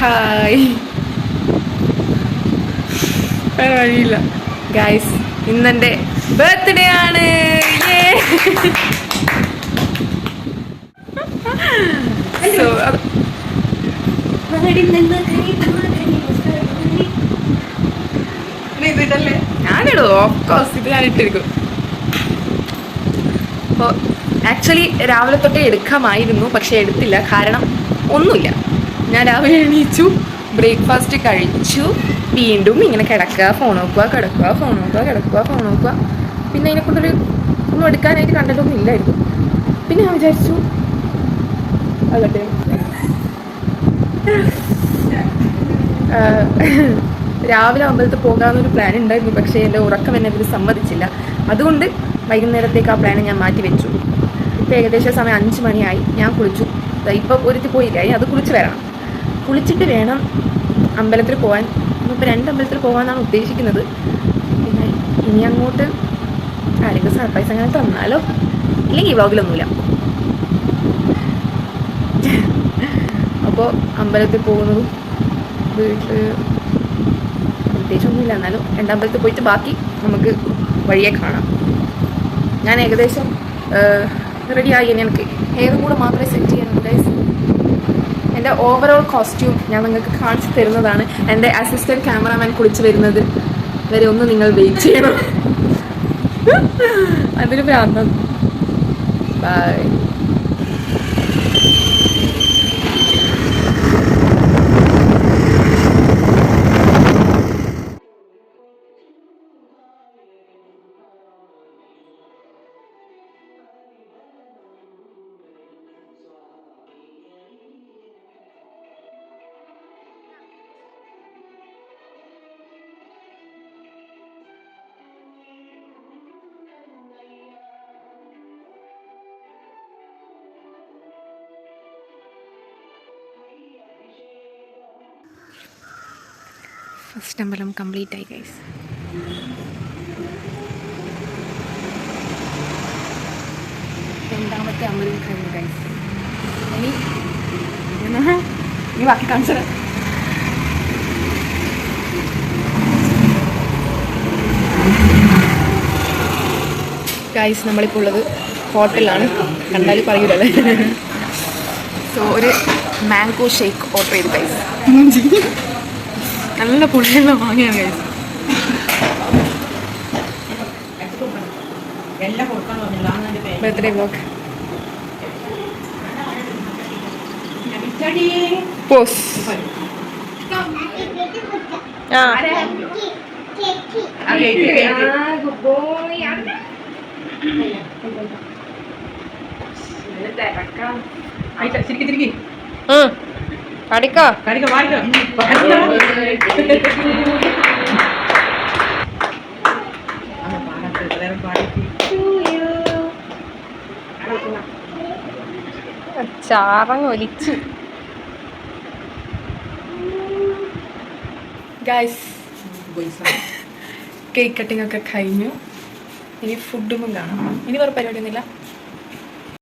Hi. വേറെ വഴിയില്ല guys, ഇന്നെൻ്റെ ബർത്ത്ഡേ ആണ്. സോ ഞാനിടും, ഓഫ്കോഴ്സ് ഇത് ഞാനിട്ടിരിക്കും. അപ്പോൾ ആക്ച്വലി രാവിലെ തൊട്ടേ എടുക്കാമായിരുന്നു, പക്ഷെ എടുത്തില്ല. കാരണം ഒന്നുമില്ല, ഞാൻ രാവിലെ എണീച്ചു, ബ്രേക്ക്ഫാസ്റ്റ് കഴിച്ചു, വീണ്ടും ഇങ്ങനെ കിടക്കുക, ഫോൺ നോക്കുക, കിടക്കുക, ഫോൺ നോക്കുക, കിടക്കുക, ഫോൺ നോക്കുക. പിന്നെ അതിനെക്കൊണ്ടൊരു ഒന്നും എടുക്കാനായിട്ട് കണ്ടിട്ടൊന്നും ഇല്ലായിരുന്നു. പിന്നെ ഞാൻ വിചാരിച്ചു അതെ രാവിലെ അമ്പലത്തിൽ പോകാമെന്നൊരു പ്ലാൻ ഉണ്ടായിരുന്നു, പക്ഷേ എൻ്റെ ഉറക്കം എന്നെ ഇതിൽ സമ്മതിച്ചില്ല. അതുകൊണ്ട് വൈകുന്നേരത്തേക്ക് ആ പ്ലാൻ ഞാൻ മാറ്റി വെച്ചു. ഇപ്പോൾ ഏകദേശം സമയം 5 മണിയായി. ഞാൻ കുളിച്ചു. ഇപ്പോൾ ഒരുത്തി പോയില്ലായി, അത് കുളിച്ച് വരണം. കുളിച്ചിട്ട് വേണം അമ്പലത്തിൽ പോകാൻ. ഇപ്പോൾ 2 അമ്പലത്തിൽ പോകാമെന്നാണ് ഉദ്ദേശിക്കുന്നത്. പിന്നെ ഇനി അങ്ങോട്ട് ആരെങ്കിലും സർപ്രൈസ് അങ്ങനെ തന്നാലോ, ഇല്ലെങ്കിൽ ഈ വ്ളോഗിലൊന്നുമില്ല. അപ്പോൾ അമ്പലത്തിൽ പോകുന്നതും വീട്ടിൽ പ്രത്യേകിച്ചൊന്നുമില്ല, എന്നാലും 2 അമ്പലത്തിൽ പോയിട്ട് ബാക്കി നമുക്ക് വഴിയെ കാണാം. ഞാൻ ഏകദേശം റെഡിയായി. എനിക്ക് ഹെയറും കൂടെ മാത്രമേ സെറ്റ് ചെയ്യാനുള്ളൂ ഗൈസ്. എൻ്റെ ഓവറോൾ കോസ്റ്റ്യൂം ഞാൻ നിങ്ങൾക്ക് കാണിച്ചു തരുന്നതാണ്. എൻ്റെ അസിസ്റ്റൻറ്റ് ക്യാമറാമാൻ കുളിച്ച് വരുന്നത് വരെ ഒന്ന് നിങ്ങൾ വെയിറ്റ് ചെയ്യണം. അതിന് ഭ്രാന്തം. ബൈ. ഫസ്റ്റ് അമ്പലം കംപ്ലീറ്റ് ആയി ഗൈസ്. രണ്ടാമത്തെ അമ്പലം കഴിഞ്ഞു ഗൈസ്. ഇനി ബാക്കി കാണിച്ചത് ഗൈസ്. നമ്മളിപ്പോൾ ഉള്ളത് ഹോട്ടലിലാണ്, കണ്ടാൽ പറയൂലല്ലേ. സോ ഒരു മാംഗോ ഷേക്ക് ഓർഡർ ചെയ്തു ഗൈസ്. നല്ല പുള്ളിയുള്ള വാങ്ങിയാണ് ഗൈസ്. Birthday vlog pose. കടിക്കോ ചാറങ്ങ് ഒലിച്ചു ഗൈസ്. കേക്ക് കട്ടിംഗ് ഒക്കെ കഴിഞ്ഞു. ഇനി ഫുഡും കാണാം. ഇനി വേറെ പരിപാടിയൊന്നുമില്ല.